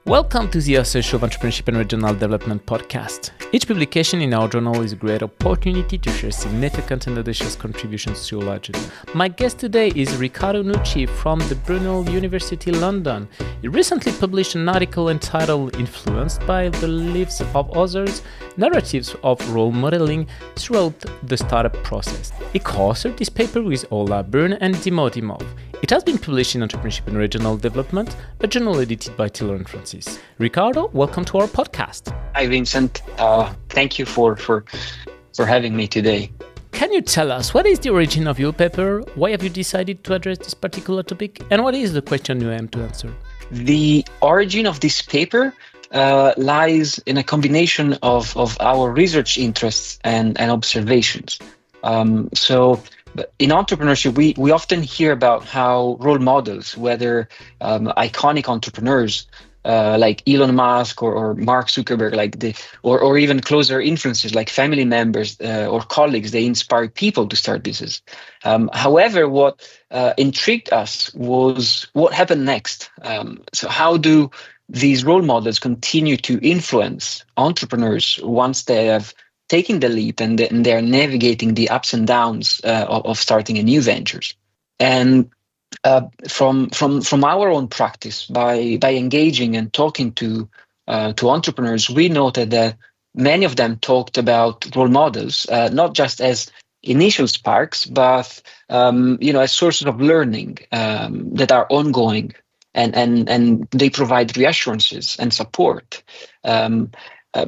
Welcome to the Association of Entrepreneurship and Regional Development podcast. Each publication in our journal is a great opportunity to share significant and audacious contributions to your legend. My guest today is Riccardo Nucci from the Brunel University, London. He recently published an article entitled Influenced by the Lives of Others, Narratives of Role Modeling Throughout the Startup Process. He co-authored this paper with Ola Byrne and Dimo Dimov. It has been published in Entrepreneurship and Regional Development, a journal edited by Taylor & Francis. Riccardo, welcome to our podcast. Hi, Vincent. Thank you for having me today. Can you tell us what is the origin of your paper? Why have you decided to address this particular topic? And what is the question you aim to answer? The origin of this paper lies in a combination of our research interests and observations. In entrepreneurship, we often hear about how role models, whether iconic entrepreneurs like Elon Musk or Mark Zuckerberg, or even closer influences like family members or colleagues, they inspire people to start business. However, what intrigued us was what happened next. So how do these role models continue to influence entrepreneurs once they have taking the leap and they're navigating the ups and downs of starting a new ventures? And from our own practice, by engaging and talking to entrepreneurs, we noted that many of them talked about role models, not just as initial sparks, but as sources of learning that are ongoing, and they provide reassurances and support.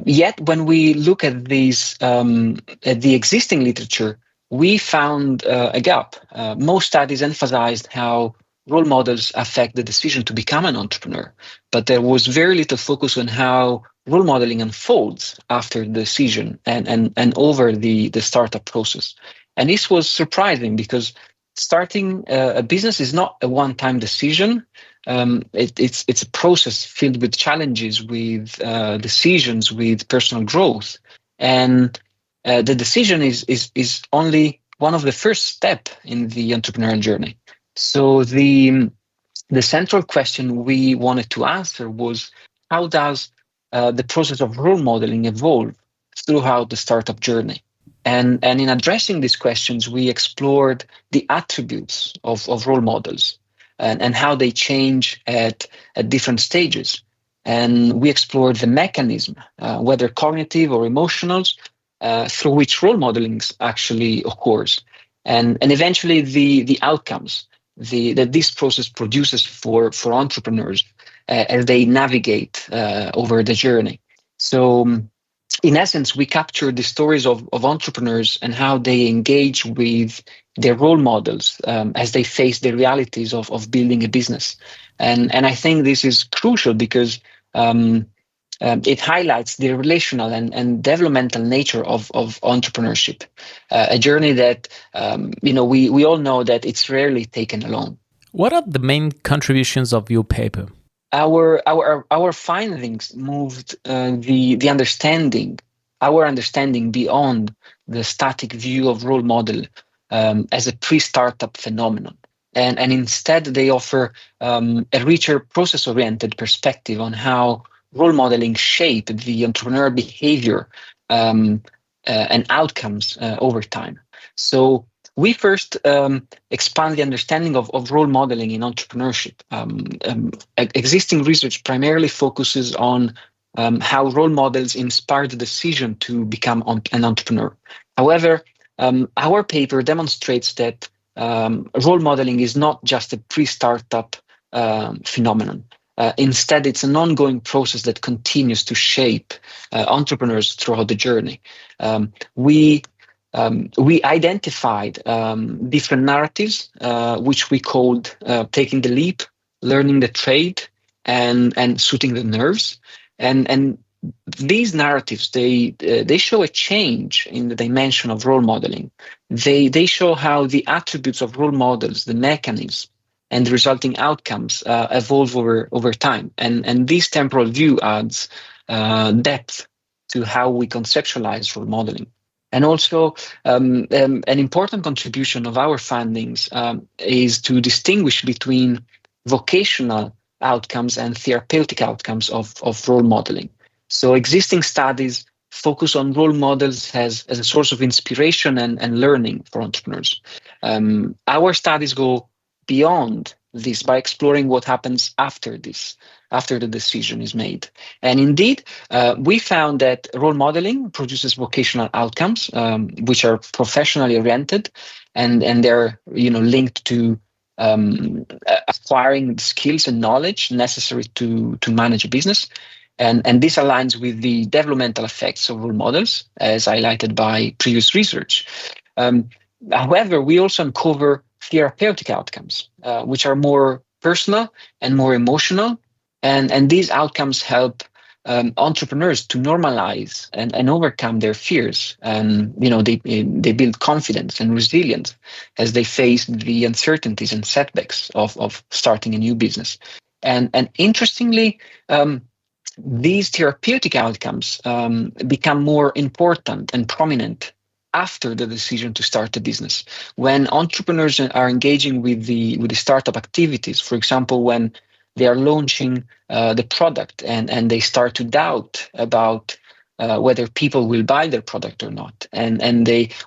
Yet, when we look at these, at the existing literature, we found a gap. Most studies emphasized how role models affect the decision to become an entrepreneur, but there was very little focus on how role modeling unfolds after the decision and over the startup process. And this was surprising because starting a business is not a one-time decision. It's a process filled with challenges, with decisions, with personal growth, and the decision is only one of the first step in the entrepreneurial journey. So the central question we wanted to answer was, how does the process of role modeling evolve throughout the startup journey? And in addressing these questions, we explored the attributes of role models and how they change at different stages. And we explored the mechanism, whether cognitive or emotional, through which role modeling actually occurs. And eventually the outcomes that this process produces for entrepreneurs as they navigate over the journey. So in essence, we capture the stories of entrepreneurs and how they engage with their role models as they face the realities of building a business. And I think this is crucial because it highlights the relational and developmental nature of entrepreneurship, a journey that we all know that it's rarely taken alone. What are the main contributions of your paper? Our findings moved our understanding beyond the static view of role model as a pre-startup phenomenon, and instead they offer a richer process-oriented perspective on how role modeling shape the entrepreneurial behavior and outcomes over time. So we first expand the understanding of role modeling in entrepreneurship. Existing research primarily focuses on how role models inspire the decision to become an entrepreneur. However, our paper demonstrates that role modeling is not just a pre-startup phenomenon. Instead, it's an ongoing process that continues to shape entrepreneurs throughout the journey. We identified different narratives, which we called taking the leap, learning the trade, and suiting the nerves. And these narratives, they show a change in the dimension of role modeling. They show how the attributes of role models, the mechanisms, and the resulting outcomes evolve over time. And this temporal view adds depth to how we conceptualize role modeling. And also, an important contribution of our findings is to distinguish between vocational outcomes and therapeutic outcomes of role modeling. So existing studies focus on role models as a source of inspiration and learning for entrepreneurs. Our studies go beyond this by exploring what happens after this, after the decision is made. And indeed, we found that role modeling produces vocational outcomes, which are professionally oriented, and they're linked to acquiring skills and knowledge necessary to manage a business. And this aligns with the developmental effects of role models, as highlighted by previous research. However, we also uncover therapeutic outcomes, which are more personal and more emotional. And these outcomes help entrepreneurs to normalize and overcome their fears. And they build confidence and resilience as they face the uncertainties and setbacks of starting a new business. And interestingly, these therapeutic outcomes become more important and prominent after the decision to start a business. When entrepreneurs are engaging with the startup activities, for example, when they are launching the product and they start to doubt about whether people will buy their product or not,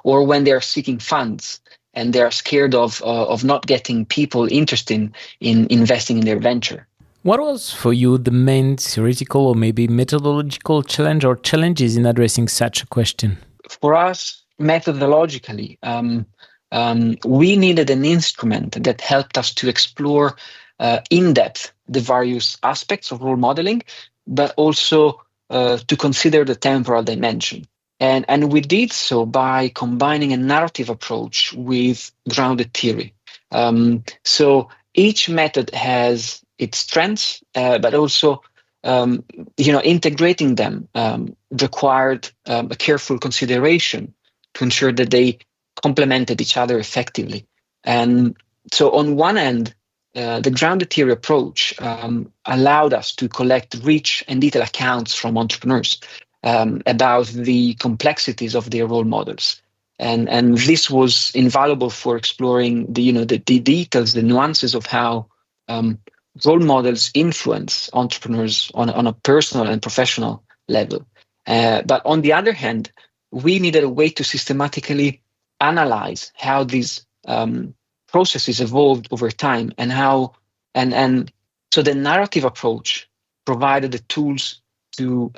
or when they are seeking funds and they are scared of not getting people interested in investing in their venture. What was for you the main theoretical or maybe methodological challenge or challenges in addressing such a question? For us, methodologically, we needed an instrument that helped us to explore in depth the various aspects of role modeling, but also to consider the temporal dimension. And we did so by combining a narrative approach with grounded theory. So each method has its strengths, but also integrating them required a careful consideration to ensure that they complemented each other effectively. And so on one end, the grounded theory approach allowed us to collect rich and detailed accounts from entrepreneurs about the complexities of their role models. And this was invaluable for exploring the details, the nuances of how role models influence entrepreneurs on a personal and professional level. But on the other hand, we needed a way to systematically analyze how these processes evolved over time and so the narrative approach provided the tools to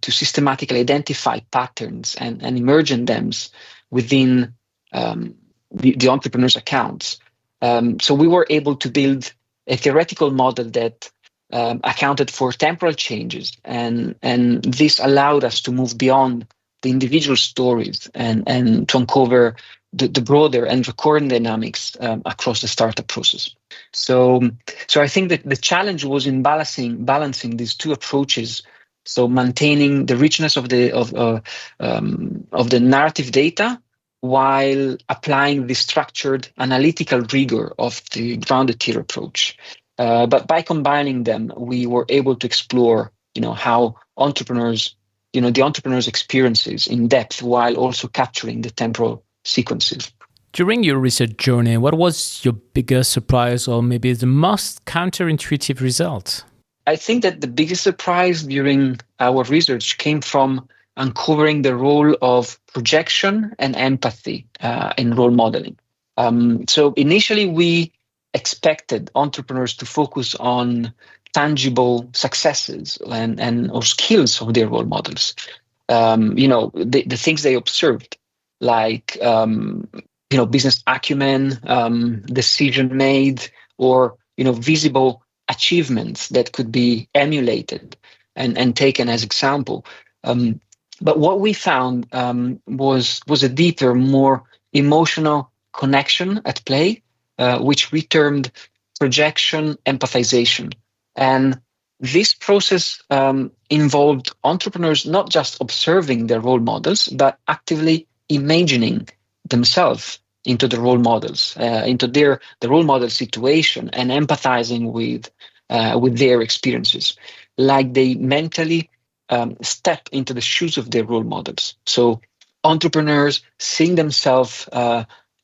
systematically identify patterns and emergent themes within the entrepreneur's accounts. So we were able to build a theoretical model that accounted for temporal changes, and this allowed us to move beyond the individual stories and to uncover the broader and recurrent dynamics across the startup process. So I think that the challenge was in balancing these two approaches. So maintaining the richness of the narrative data while applying the structured analytical rigor of the grounded theory approach. But by combining them, we were able to explore, how the entrepreneur's experiences in depth while also capturing the temporal sequences. During your research journey, what was your biggest surprise or maybe the most counterintuitive result? I think that the biggest surprise during our research came from uncovering the role of projection and empathy in role modeling. So initially, we expected entrepreneurs to focus on tangible successes or skills of their role models. The things they observed, like business acumen, decision made, or visible achievements that could be emulated and taken as example. But what we found was a deeper, more emotional connection at play, which we termed projection empathization. And this process involved entrepreneurs not just observing their role models, but actively imagining themselves into the role models, into the role model situation, and empathizing with their experiences, like they mentally step into the shoes of their role models. So entrepreneurs seeing themselves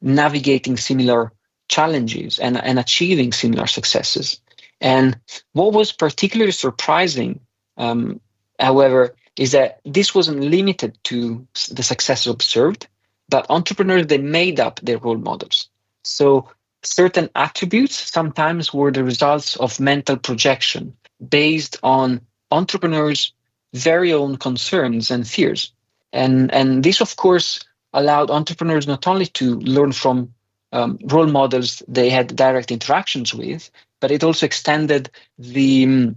navigating similar challenges and achieving similar successes. And what was particularly surprising, however, is that this wasn't limited to the success observed, but entrepreneurs, they made up their role models. So certain attributes sometimes were the results of mental projection based on entrepreneurs' very own concerns and fears. And this, of course, allowed entrepreneurs not only to learn from role models they had direct interactions with, but it also extended the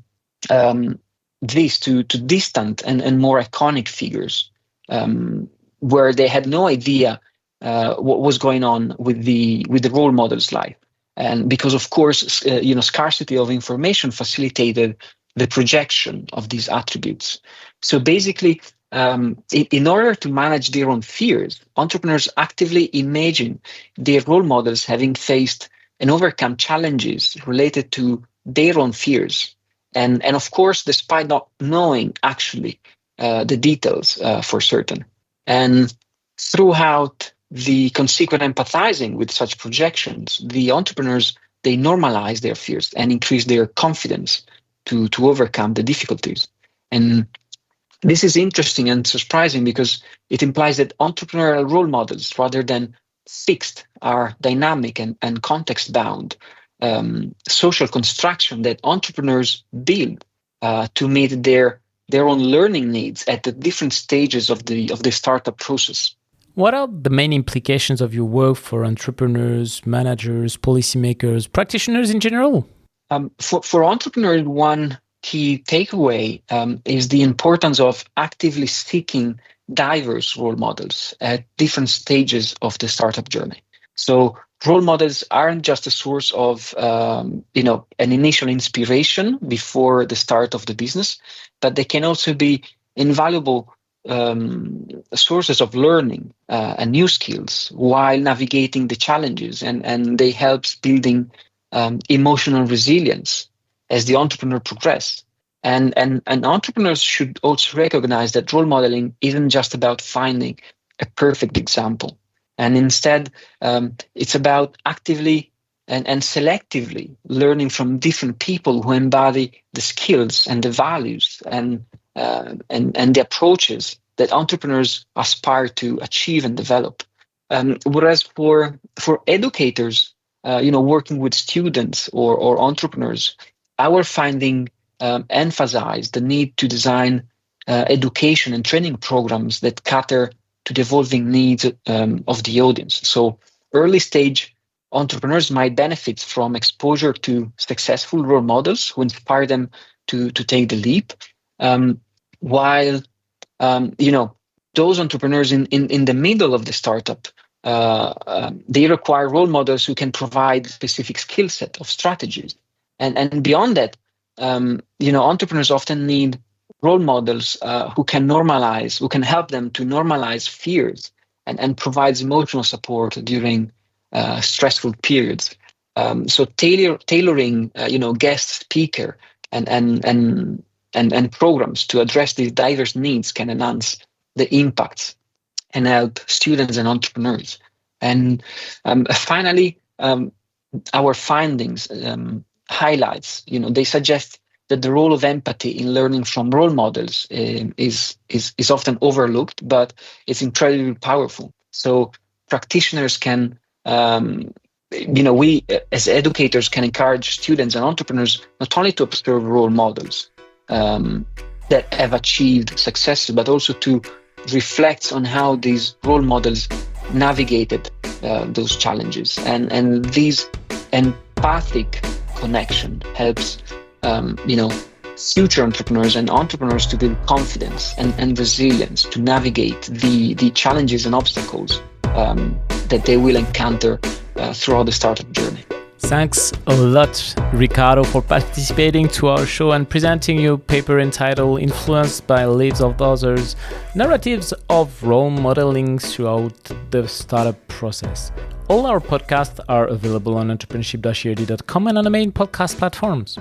this to distant and more iconic figures, where they had no idea what was going on with the role model's life. And because, of course, scarcity of information facilitated the projection of these attributes. So basically, in order to manage their own fears, entrepreneurs actively imagine their role models having faced and overcome challenges related to their own fears. And of course, despite not knowing actually the details for certain. And throughout the consequent empathizing with such projections, the entrepreneurs, they normalize their fears and increase their confidence to overcome the difficulties. And this is interesting and surprising because it implies that entrepreneurial role models, rather than fixed, are dynamic and context-bound social construction that entrepreneurs build to meet their own learning needs at the different stages of the startup process. What are the main implications of your work for entrepreneurs, managers, policymakers, practitioners in general? For entrepreneurs, one key takeaway is the importance of actively seeking diverse role models at different stages of the startup journey. So role models aren't just a source of an initial inspiration before the start of the business, but they can also be invaluable sources of learning and new skills while navigating the challenges, and they help building emotional resilience as the entrepreneur progresses. And entrepreneurs should also recognize that role modeling isn't just about finding a perfect example. And instead, it's about actively and selectively learning from different people who embody the skills and the values and the approaches that entrepreneurs aspire to achieve and develop. Whereas for educators, working with students or entrepreneurs, our finding emphasize the need to design education and training programs that cater to the evolving needs of the audience. So early stage entrepreneurs might benefit from exposure to successful role models who inspire them to take the leap, while those entrepreneurs in the middle of the startup, they require role models who can provide specific skill set of strategies. And beyond that, entrepreneurs often need role models who can help them to normalize fears and provides emotional support during stressful periods. So tailoring, guest speaker and programs to address these diverse needs can enhance the impacts and help students and entrepreneurs. And finally, our findings highlights, they suggest that the role of empathy in learning from role models is often overlooked, but it's incredibly powerful. So practitioners can, we as educators can encourage students and entrepreneurs not only to observe role models that have achieved success, but also to reflect on how these role models navigated those challenges. And these empathic connection helps future entrepreneurs and entrepreneurs to build confidence and resilience to navigate the challenges and obstacles that they will encounter throughout the startup journey. Thanks a lot, Riccardo, for participating to our show and presenting your paper entitled Influenced by Lives of Others, Narratives of Role Modeling Throughout the Startup Process. All our podcasts are available on entrepreneurship-erd.com and on the main podcast platforms.